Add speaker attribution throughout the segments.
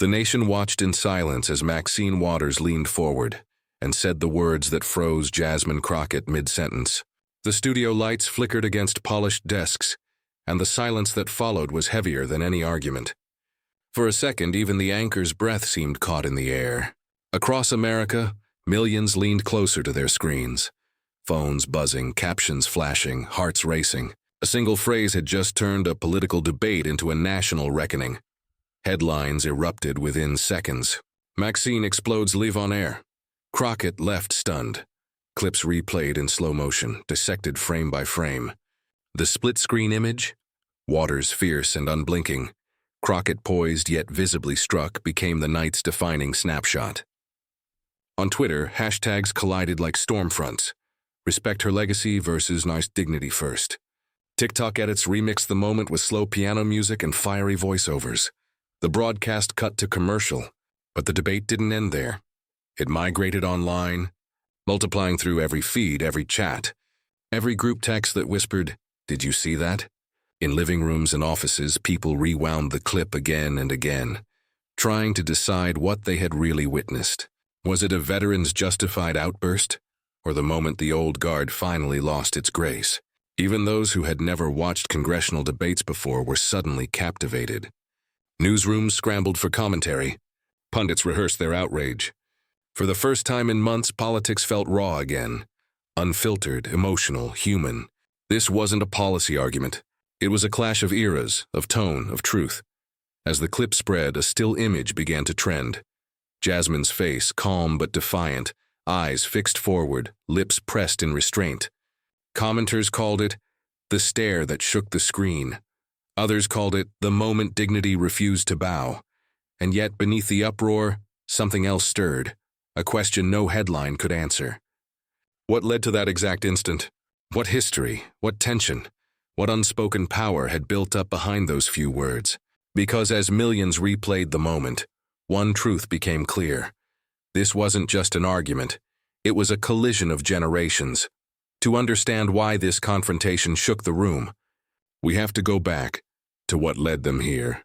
Speaker 1: The nation watched in silence as Maxine Waters leaned forward and said the words that froze Jasmine Crockett mid-sentence. The studio lights flickered against polished desks, and the silence that followed was heavier than any argument. For a second, even the anchor's breath seemed caught in the air. Across America, millions leaned closer to their screens. Phones buzzing, captions flashing, hearts racing. A single phrase had just turned a political debate into a national reckoning. Headlines erupted within seconds. Maxine explodes live on air. Crockett left stunned. Clips replayed in slow motion, dissected frame by frame. The split-screen image? Waters fierce and unblinking. Crockett poised yet visibly struck became the night's defining snapshot. On Twitter, hashtags collided like storm fronts. Respect her legacy versus nice dignity first. TikTok edits remixed the moment with slow piano music and fiery voiceovers. The broadcast cut to commercial, but the debate didn't end there. It migrated online, multiplying through every feed, every chat, every group text that whispered, "Did you see that?" In living rooms and offices, people rewound the clip again and again, trying to decide what they had really witnessed. Was it a veteran's justified outburst, or the moment the old guard finally lost its grace? Even those who had never watched congressional debates before were suddenly captivated. Newsrooms scrambled for commentary. Pundits rehearsed their outrage. For the first time in months, politics felt raw again. Unfiltered, emotional, human. This wasn't a policy argument. It was a clash of eras, of tone, of truth. As the clip spread, a still image began to trend. Jasmine's face, calm but defiant, eyes fixed forward, lips pressed in restraint. Commenters called it the stare that shook the screen. Others called it the moment dignity refused to bow. And yet, beneath the uproar, something else stirred, a question no headline could answer. What led to that exact instant? What history, what tension, what unspoken power had built up behind those few words? Because as millions replayed the moment, one truth became clear. This wasn't just an argument. It was a collision of generations. To understand why this confrontation shook the room, we have to go back to what led them here.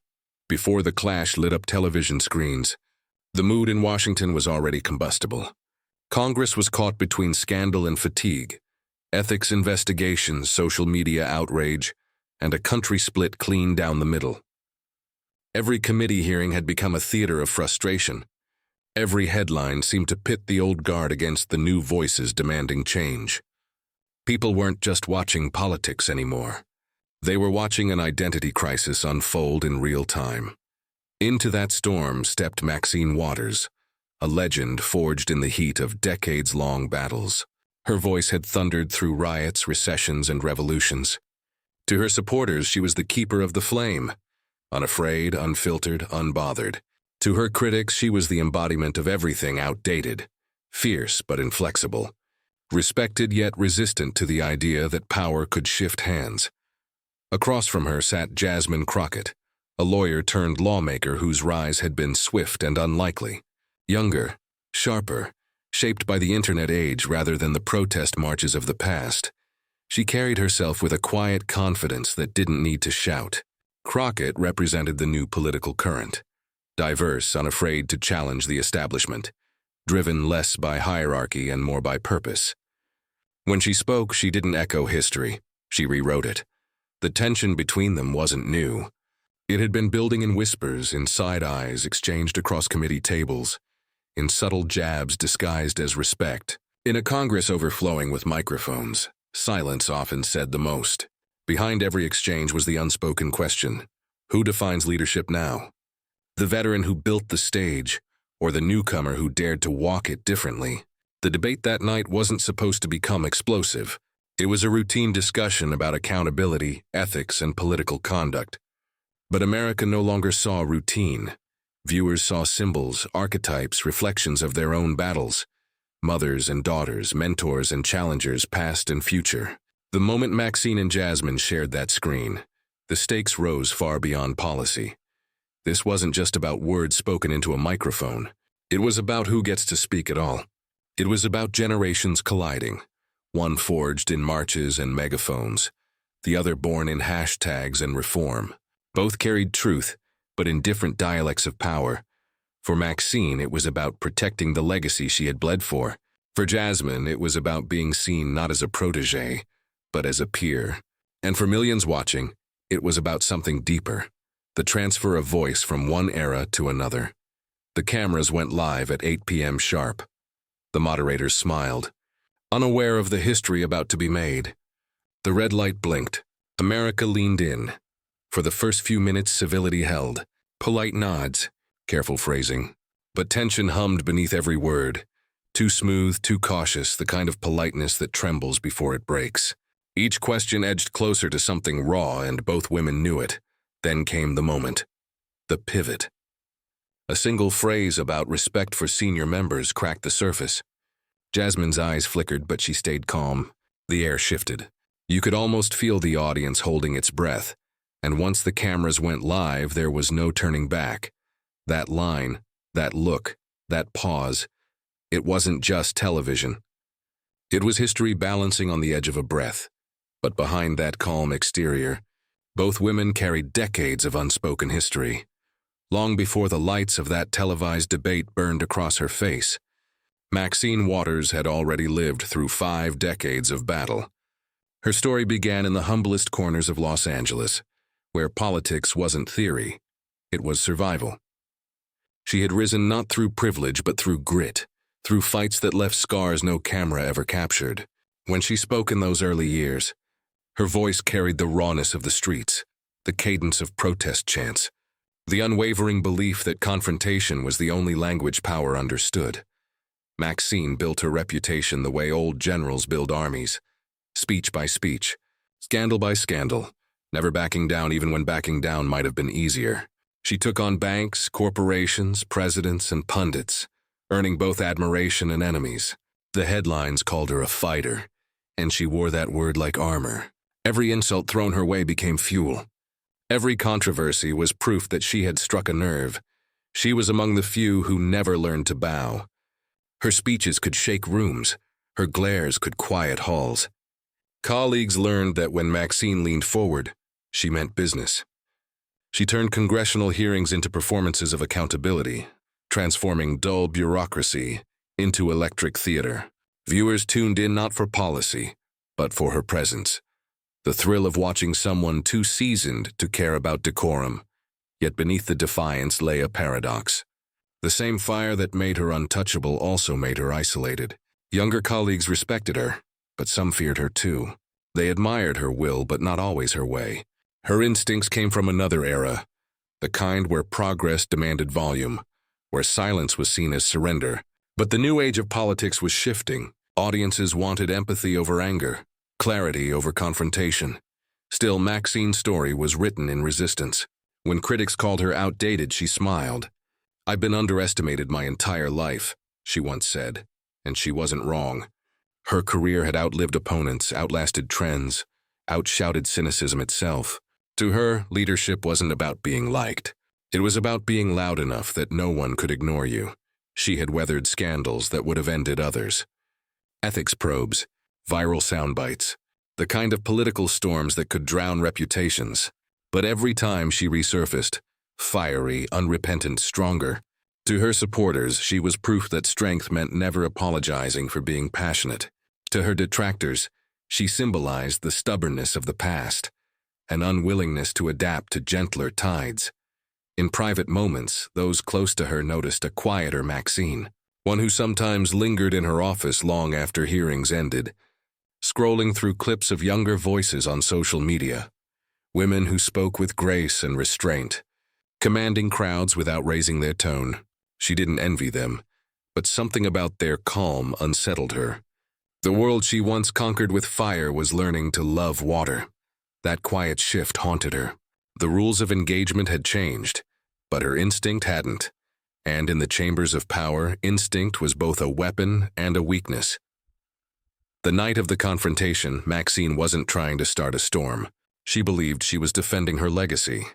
Speaker 1: Before the clash lit up television screens, the mood in Washington was already combustible. Congress was caught between scandal and fatigue, ethics investigations, social media outrage, and a country split clean down the middle. Every committee hearing had become a theater of frustration. Every headline seemed to pit the old guard against the new voices demanding change. People weren't just watching politics anymore. They were watching an identity crisis unfold in real time. Into that storm stepped Maxine Waters, a legend forged in the heat of decades-long battles. Her voice had thundered through riots, recessions, and revolutions. To her supporters, she was the keeper of the flame, unafraid, unfiltered, unbothered. To her critics, she was the embodiment of everything outdated, fierce but inflexible, respected yet resistant to the idea that power could shift hands. Across from her sat Jasmine Crockett, a lawyer turned lawmaker whose rise had been swift and unlikely. Younger, sharper, shaped by the internet age rather than the protest marches of the past, she carried herself with a quiet confidence that didn't need to shout. Crockett represented the new political current, diverse, unafraid to challenge the establishment, driven less by hierarchy and more by purpose. When she spoke, she didn't echo history, she rewrote it. The tension between them wasn't new. It had been building in whispers, in side eyes exchanged across committee tables, in subtle jabs disguised as respect. In a Congress overflowing with microphones, silence often said the most. Behind every exchange was the unspoken question: who defines leadership now? The veteran who built the stage, or the newcomer who dared to walk it differently? The debate that night wasn't supposed to become explosive. It was a routine discussion about accountability, ethics, and political conduct. But America no longer saw routine. Viewers saw symbols, archetypes, reflections of their own battles. Mothers and daughters, mentors and challengers, past and future. The moment Maxine and Jasmine shared that screen, the stakes rose far beyond policy. This wasn't just about words spoken into a microphone. It was about who gets to speak at all. It was about generations colliding. One forged in marches and megaphones, the other born in hashtags and reform. Both carried truth, but in different dialects of power, For Maxine, it was about protecting the legacy she had bled for. For Jasmine, it was about being seen not as a protege, but as a peer. And for millions watching, it was about something deeper, the transfer of voice from one era to another. The cameras went live at 8 p.m. sharp. The moderators smiled, unaware of the history about to be made. The red light blinked. America leaned in. For the first few minutes, civility held. Polite nods, careful phrasing. But tension hummed beneath every word. Too smooth, too cautious, the kind of politeness that trembles before it breaks. Each question edged closer to something raw, and both women knew it. Then came the moment. The pivot. A single phrase about respect for senior members cracked the surface. Jasmine's eyes flickered, but she stayed calm. The air shifted. You could almost feel the audience holding its breath. And once the cameras went live, there was no turning back. That line, that look, that pause, it wasn't just television. It was history balancing on the edge of a breath. But behind that calm exterior, both women carried decades of unspoken history. Long before the lights of that televised debate burned across her face, Maxine Waters had already lived through 5 decades of battle. Her story began in the humblest corners of Los Angeles, where politics wasn't theory, it was survival. She had risen not through privilege but through grit, through fights that left scars no camera ever captured. When she spoke in those early years, her voice carried the rawness of the streets, the cadence of protest chants, the unwavering belief that confrontation was the only language power understood. Maxine built her reputation the way old generals build armies, speech by speech, scandal by scandal, never backing down even when backing down might have been easier. She took on banks, corporations, presidents, and pundits, earning both admiration and enemies. The headlines called her a fighter, and she wore that word like armor. Every insult thrown her way became fuel. Every controversy was proof that she had struck a nerve. She was among the few who never learned to bow. Her speeches could shake rooms. Her glares could quiet halls. Colleagues learned that when Maxine leaned forward, she meant business. She turned congressional hearings into performances of accountability, transforming dull bureaucracy into electric theater. Viewers tuned in not for policy, but for her presence. The thrill of watching someone too seasoned to care about decorum, yet beneath the defiance lay a paradox. The same fire that made her untouchable also made her isolated. Younger colleagues respected her, but some feared her too. They admired her will, but not always her way. Her instincts came from another era, the kind where progress demanded volume, where silence was seen as surrender. But the new age of politics was shifting. Audiences wanted empathy over anger, clarity over confrontation. Still, Maxine's story was written in resistance. When critics called her outdated, she smiled. "I've been underestimated my entire life," she once said, and she wasn't wrong. Her career had outlived opponents, outlasted trends, outshouted cynicism itself. To her, leadership wasn't about being liked. It was about being loud enough that no one could ignore you. She had weathered scandals that would have ended others. Ethics probes, viral sound bites, the kind of political storms that could drown reputations. But every time she resurfaced, fiery, unrepentant, stronger. To her supporters, she was proof that strength meant never apologizing for being passionate. To her detractors, she symbolized the stubbornness of the past, an unwillingness to adapt to gentler tides. In private moments, those close to her noticed a quieter Maxine, one who sometimes lingered in her office long after hearings ended, scrolling through clips of younger voices on social media, women who spoke with grace and restraint, commanding crowds without raising their tone. She didn't envy them, but something about their calm unsettled her. The world she once conquered with fire was learning to love water. That quiet shift haunted her. The rules of engagement had changed, but her instinct hadn't. And in the chambers of power, instinct was both a weapon and a weakness. The night of the confrontation, Maxine wasn't trying to start a storm. She believed she was defending her legacy.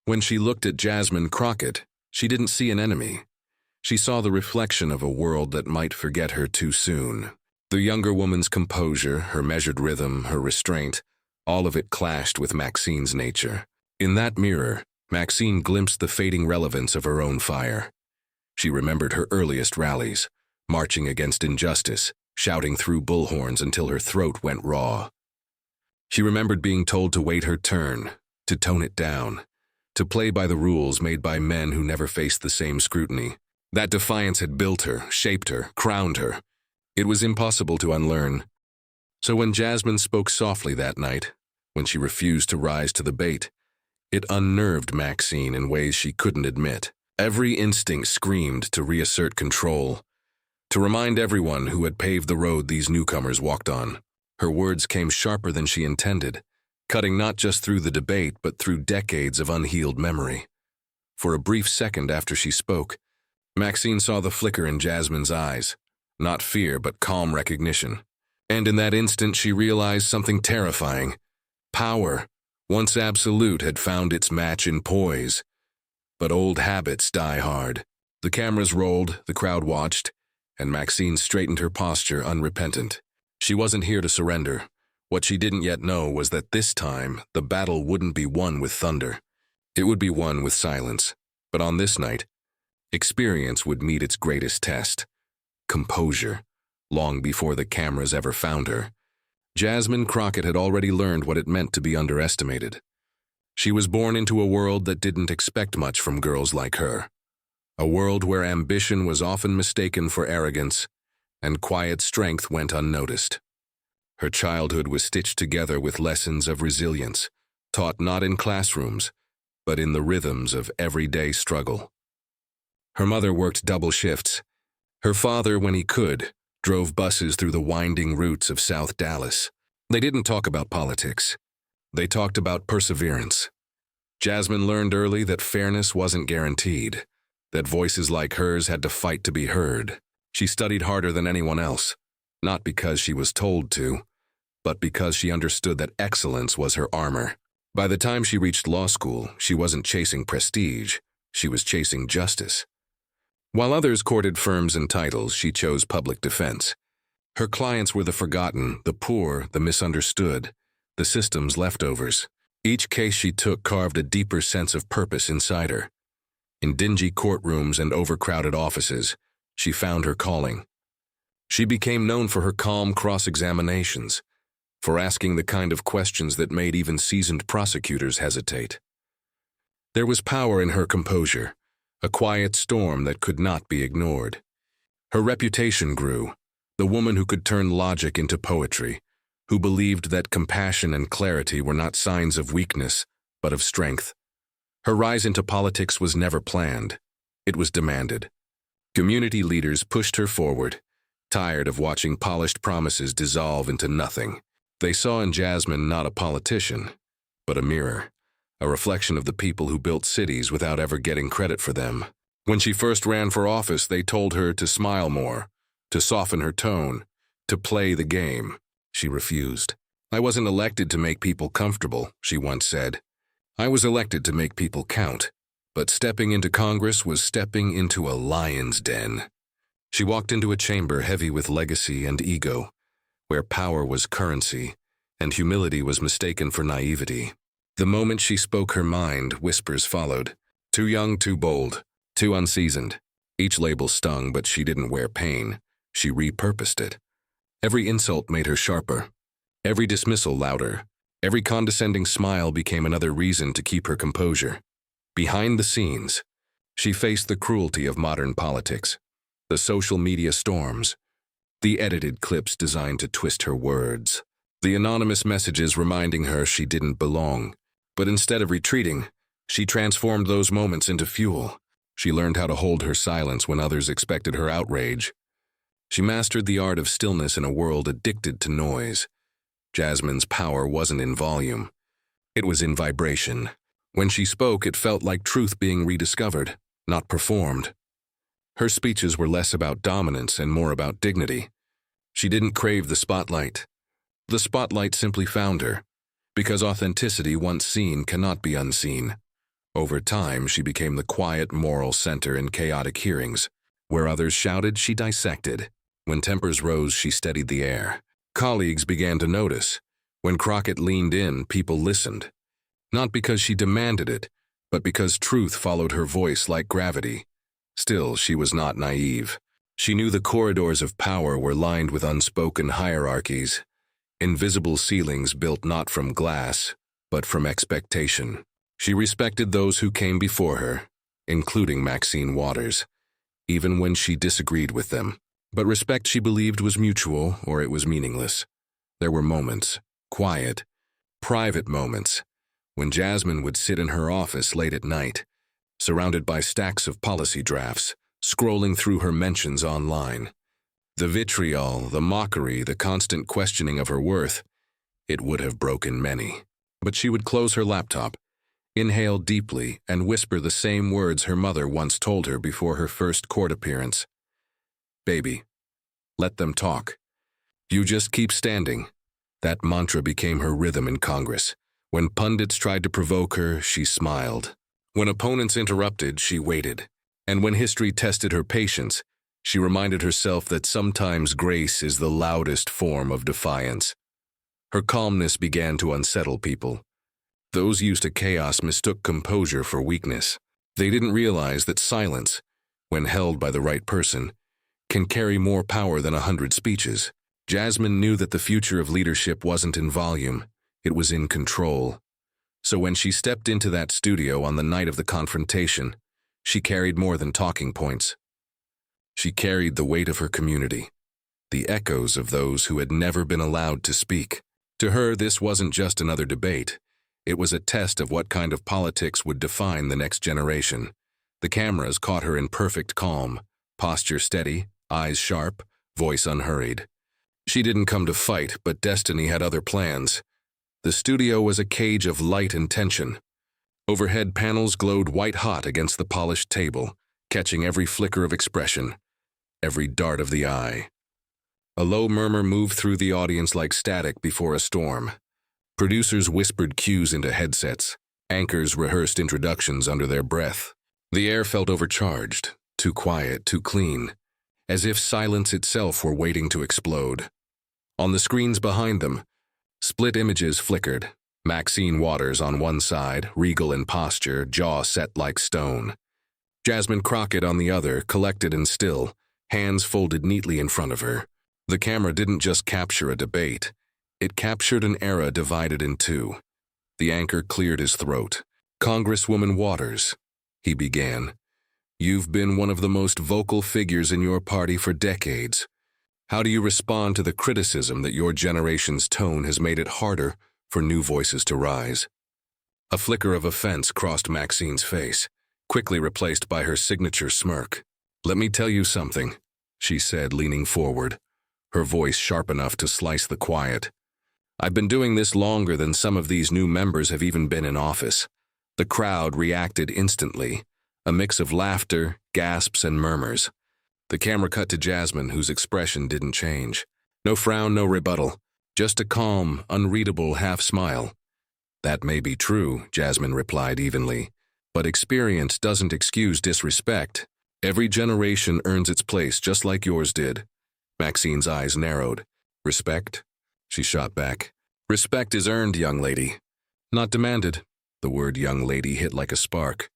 Speaker 1: When she looked at Jasmine Crockett, she didn't see an enemy. She saw the reflection of a world that might forget her too soon. The younger woman's composure, her measured rhythm, her restraint, all of it clashed with Maxine's nature. In that mirror, Maxine glimpsed the fading relevance of her own fire. She remembered her earliest rallies, marching against injustice, shouting through bullhorns until her throat went raw. She remembered being told to wait her turn, to tone it down, to play by the rules made by men who never faced the same scrutiny. That defiance had built her, shaped her, crowned her. It was impossible to unlearn. So when Jasmine spoke softly that night, when she refused to rise to the bait, it unnerved Maxine in ways she couldn't admit. Every instinct screamed to reassert control, to remind everyone who had paved the road these newcomers walked on. Her words came sharper than she intended, cutting not just through the debate but through decades of unhealed memory. For a brief second after she spoke, Maxine saw the flicker in Jasmine's eyes, not fear but calm recognition. And in that instant she realized something terrifying. Power, once absolute, had found its match in poise. But old habits die hard. The cameras rolled, the crowd watched, and Maxine straightened her posture unrepentant. She wasn't here to surrender. What she didn't yet know was that this time, the battle wouldn't be won with thunder. It would be won with silence. But on this night, experience would meet its greatest test. Composure, long before the cameras ever found her. Jasmine Crockett had already learned what it meant to be underestimated. She was born into a world that didn't expect much from girls like her. A world where ambition was often mistaken for arrogance, and quiet strength went unnoticed. Her childhood was stitched together with lessons of resilience, taught not in classrooms, but in the rhythms of everyday struggle. Her mother worked double shifts. Her father, when he could, drove buses through the winding routes of South Dallas. They didn't talk about politics. They talked about perseverance. Jasmine learned early that fairness wasn't guaranteed, that voices like hers had to fight to be heard. She studied harder than anyone else, not because she was told to, but because she understood that excellence was her armor. By the time she reached law school, she wasn't chasing prestige, she was chasing justice. While others courted firms and titles, she chose public defense. Her clients were the forgotten, the poor, the misunderstood, the system's leftovers. Each case she took carved a deeper sense of purpose inside her. In dingy courtrooms and overcrowded offices, she found her calling. She became known for her calm cross-examinations, for asking the kind of questions that made even seasoned prosecutors hesitate. There was power in her composure, a quiet storm that could not be ignored. Her reputation grew, the woman who could turn logic into poetry, who believed that compassion and clarity were not signs of weakness, but of strength. Her rise into politics was never planned. It was demanded. Community leaders pushed her forward, tired of watching polished promises dissolve into nothing. They saw in Jasmine not a politician, but a mirror, a reflection of the people who built cities without ever getting credit for them. When she first ran for office, they told her to smile more, to soften her tone, to play the game. She refused. "I wasn't elected to make people comfortable," she once said. "I was elected to make people count." But stepping into Congress was stepping into a lion's den. She walked into a chamber heavy with legacy and ego, where power was currency and humility was mistaken for naivety. The moment she spoke her mind, whispers followed. Too young, too bold, too unseasoned. Each label stung, but she didn't wear pain. She repurposed it. Every insult made her sharper. Every dismissal louder. Every condescending smile became another reason to keep her composure. Behind the scenes, she faced the cruelty of modern politics, the social media storms, the edited clips designed to twist her words, the anonymous messages reminding her she didn't belong. But instead of retreating, she transformed those moments into fuel. She learned how to hold her silence when others expected her outrage. She mastered the art of stillness in a world addicted to noise. Jasmine's power wasn't in volume. It was in vibration. When she spoke, it felt like truth being rediscovered, not performed. Her speeches were less about dominance and more about dignity. She didn't crave the spotlight. The spotlight simply found her, because authenticity once seen cannot be unseen. Over time, she became the quiet moral center in chaotic hearings. Where others shouted, she dissected. When tempers rose, she steadied the air. Colleagues began to notice. When Crockett leaned in, people listened. Not because she demanded it, but because truth followed her voice like gravity. Still, she was not naive. She knew the corridors of power were lined with unspoken hierarchies, invisible ceilings built not from glass, but from expectation. She respected those who came before her, including Maxine Waters, even when she disagreed with them. But respect she believed was mutual, or it was meaningless. There were moments, quiet, private moments, when Jasmine would sit in her office late at night, surrounded by stacks of policy drafts, scrolling through her mentions online. The vitriol, the mockery, the constant questioning of her worth, it would have broken many. But she would close her laptop, inhale deeply, and whisper the same words her mother once told her before her first court appearance. "Baby, let them talk. You just keep standing." That mantra became her rhythm in Congress. When pundits tried to provoke her, she smiled. When opponents interrupted, she waited. And when history tested her patience, she reminded herself that sometimes grace is the loudest form of defiance. Her calmness began to unsettle people. Those used to chaos mistook composure for weakness. They didn't realize that silence, when held by the right person, can carry more power than 100 speeches. Jasmine knew that the future of leadership wasn't in volume, it was in control. So when she stepped into that studio on the night of the confrontation, she carried more than talking points. She carried the weight of her community, the echoes of those who had never been allowed to speak. To her, this wasn't just another debate. It was a test of what kind of politics would define the next generation. The cameras caught her in perfect calm, posture steady, eyes sharp, voice unhurried. She didn't come to fight, but destiny had other plans. The studio was a cage of light and tension. Overhead panels glowed white-hot against the polished table, catching every flicker of expression, every dart of the eye. A low murmur moved through the audience like static before a storm. Producers whispered cues into headsets. Anchors rehearsed introductions under their breath. The air felt overcharged, too quiet, too clean, as if silence itself were waiting to explode. On the screens behind them, split images flickered. Maxine Waters on one side, regal in posture, jaw set like stone. Jasmine Crockett on the other, collected and still, hands folded neatly in front of her. The camera didn't just capture a debate. It captured an era divided in two. The anchor cleared his throat. "Congresswoman Waters," he began, "you've been one of the most vocal figures in your party for decades. How do you respond to the criticism that your generation's tone has made it harder for new voices to rise?" A flicker of offense crossed Maxine's face, quickly replaced by her signature smirk. "Let me tell you something," she said, leaning forward, her voice sharp enough to slice the quiet. "I've been doing this longer than some of these new members have even been in office." The crowd reacted instantly, a mix of laughter, gasps, and murmurs. The camera cut to Jasmine, whose expression didn't change. No frown, no rebuttal, just a calm, unreadable half-smile. "That may be true," Jasmine replied evenly, "but experience doesn't excuse disrespect. Every generation earns its place just like yours did." Maxine's eyes narrowed. "Respect?" She shot back. "Respect is earned, young lady, not demanded." The word young lady hit like a spark.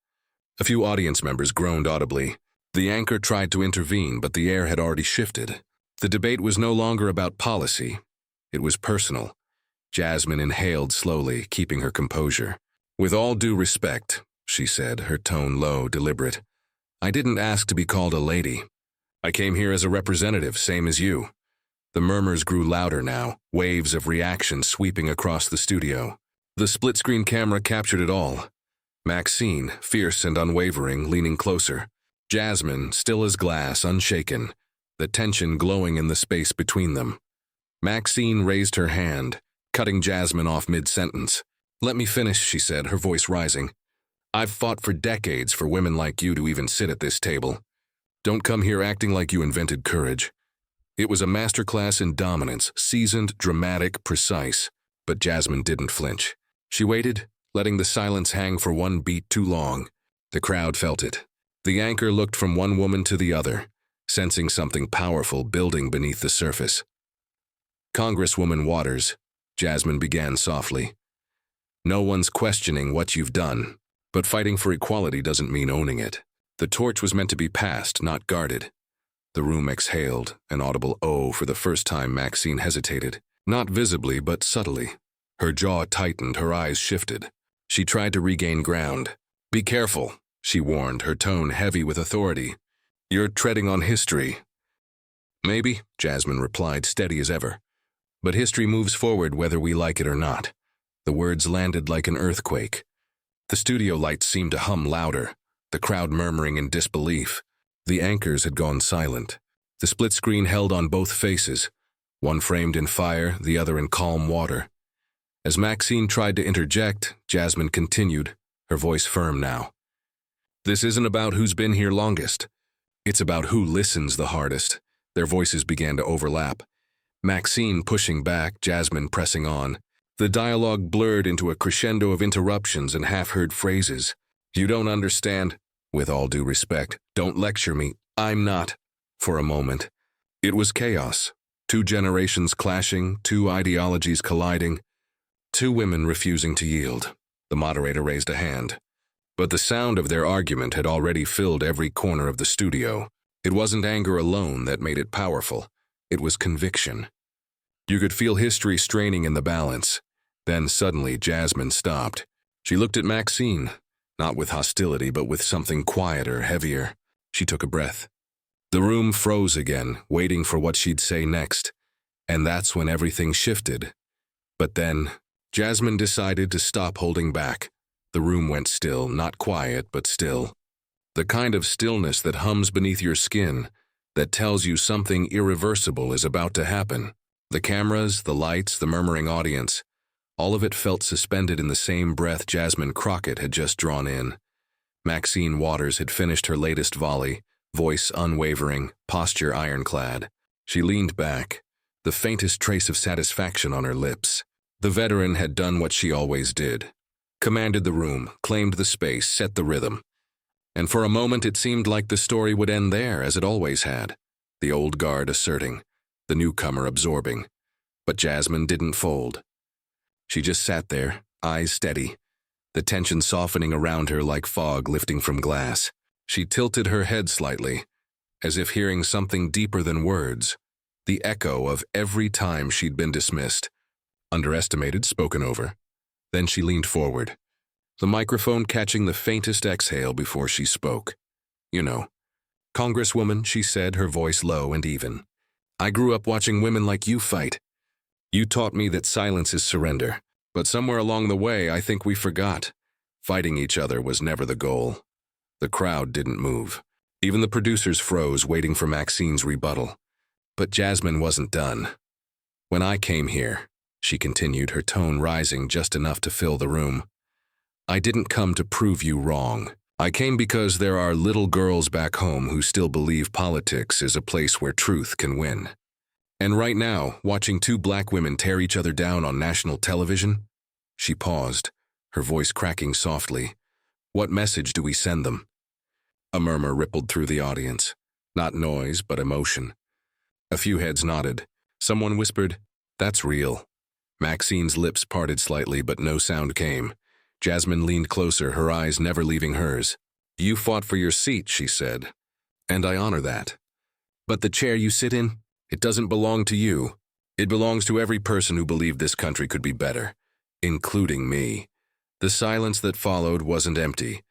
Speaker 1: A few audience members groaned audibly. The anchor tried to intervene, but the air had already shifted. The debate was no longer about policy. It was personal. Jasmine inhaled slowly, keeping her composure. "With all due respect," she said, her tone low, deliberate, "I didn't ask to be called a lady. I came here as a representative, same as you." The murmurs grew louder now, waves of reaction sweeping across the studio. The split-screen camera captured it all. Maxine, fierce and unwavering, leaning closer. Jasmine, still as glass, unshaken, the tension glowing in the space between them. Maxine raised her hand, cutting Jasmine off mid-sentence. "Let me finish," she said, her voice rising. "I've fought for decades for women like you to even sit at this table. Don't come here acting like you invented courage." It was a masterclass in dominance, seasoned, dramatic, precise. But Jasmine didn't flinch. She waited, letting the silence hang for one beat too long. The crowd felt it. The anchor looked from one woman to the other, sensing something powerful building beneath the surface. "Congresswoman Waters," Jasmine began softly, "no one's questioning what you've done, but fighting for equality doesn't mean owning it. The torch was meant to be passed, not guarded. The room exhaled, an audible "oh" for the first time. Maxine hesitated, not visibly but subtly. Her jaw tightened, her eyes shifted. She tried to regain ground. "Be careful," she warned, her tone heavy with authority. "You're treading on history." "Maybe," Jasmine replied, steady as ever. "But history moves forward whether we like it or not." The words landed like an earthquake. The studio lights seemed to hum louder, the crowd murmuring in disbelief. The anchors had gone silent. The split screen held on both faces, one framed in fire, the other in calm water. As Maxine tried to interject, Jasmine continued, her voice firm now. "This isn't about who's been here longest. It's about who listens the hardest." Their voices began to overlap. Maxine pushing back, Jasmine pressing on. The dialogue blurred into a crescendo of interruptions and half-heard phrases. "You don't understand. With all due respect, don't lecture me. I'm not." For a moment, it was chaos. 2 generations clashing, 2 ideologies colliding, 2 women refusing to yield. The moderator raised a hand. But the sound of their argument had already filled every corner of the studio. It wasn't anger alone that made it powerful. It was conviction. You could feel history straining in the balance. Then suddenly Jasmine stopped. She looked at Maxine, not with hostility but with something quieter, heavier. She took a breath. The room froze again, waiting for what she'd say next. And that's when everything shifted. But then, Jasmine decided to stop holding back. The room went still, not quiet, but still. The kind of stillness that hums beneath your skin, that tells you something irreversible is about to happen. The cameras, the lights, the murmuring audience, all of it felt suspended in the same breath Jasmine Crockett had just drawn in. Maxine Waters had finished her latest volley, voice unwavering, posture ironclad. She leaned back, the faintest trace of satisfaction on her lips. The veteran had done what she always did. Commanded the room, claimed the space, set the rhythm. And for a moment it seemed like the story would end there, as it always had. The old guard asserting, the newcomer absorbing. But Jasmine didn't fold. She just sat there, eyes steady, the tension softening around her like fog lifting from glass. She tilted her head slightly, as if hearing something deeper than words, the echo of every time she'd been dismissed, underestimated, spoken over. Then she leaned forward, the microphone catching the faintest exhale before she spoke. "You know, Congresswoman," she said, her voice low and even. "I grew up watching women like you fight. You taught me that silence is surrender. But somewhere along the way, I think we forgot. Fighting each other was never the goal." The crowd didn't move. Even the producers froze, waiting for Maxine's rebuttal. But Jasmine wasn't done. "When I came here," she continued, her tone rising just enough to fill the room, "I didn't come to prove you wrong. I came because there are little girls back home who still believe politics is a place where truth can win. And right now, watching 2 black women tear each other down on national television." She paused, her voice cracking softly. "What message do we send them?" A murmur rippled through the audience. Not noise, but emotion. A few heads nodded. Someone whispered, "That's real." Maxine's lips parted slightly, but no sound came. Jasmine leaned closer, her eyes never leaving hers. "You fought for your seat," she said, "and I honor that. But the chair you sit in, it doesn't belong to you. It belongs to every person who believed this country could be better, including me." The silence that followed wasn't empty.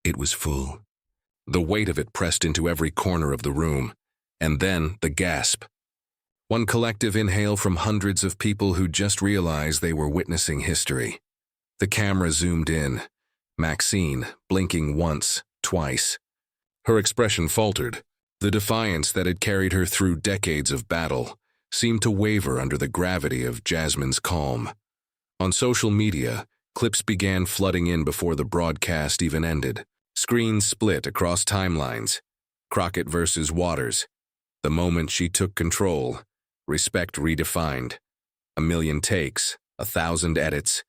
Speaker 1: It was full. The weight of it pressed into every corner of the room. And then the gasp. One collective inhale from hundreds of people who just realized they were witnessing history. The camera zoomed in. Maxine, blinking once, twice. Her expression faltered. The defiance that had carried her through decades of battle seemed to waver under the gravity of Jasmine's calm. On social media, clips began flooding in before the broadcast even ended. Screens split across timelines. Crockett versus Waters. The moment she took control. Respect redefined. 1,000,000 takes, 1,000 edits.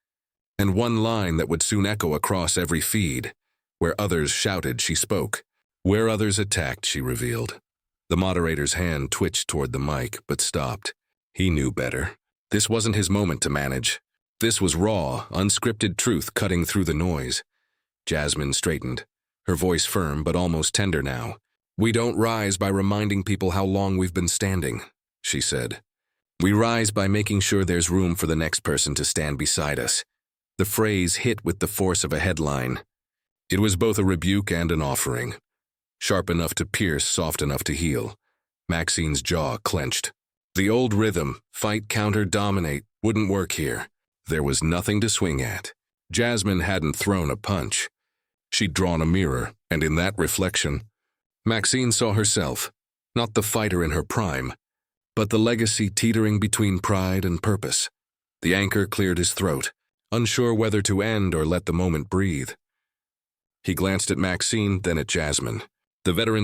Speaker 1: And one line that would soon echo across every feed. Where others shouted, she spoke. Where others attacked, she revealed. The moderator's hand twitched toward the mic, but stopped. He knew better. This wasn't his moment to manage. This was raw, unscripted truth cutting through the noise. Jasmine straightened. her voice firm but almost tender now. "We don't rise by reminding people how long we've been standing," she said. "We rise by making sure there's room for the next person to stand beside us." The phrase hit with the force of a headline. It was both a rebuke and an offering. Sharp enough to pierce, soft enough to heal. Maxine's jaw clenched. The old rhythm, fight, counter, dominate, wouldn't work here. There was nothing to swing at. Jasmine hadn't thrown a punch. She'd drawn a mirror, and in that reflection, Maxine saw herself, not the fighter in her prime, but the legacy teetering between pride and purpose. The anchor cleared his throat, unsure whether to end or let the moment breathe. He glanced at Maxine, then at Jasmine. The veteran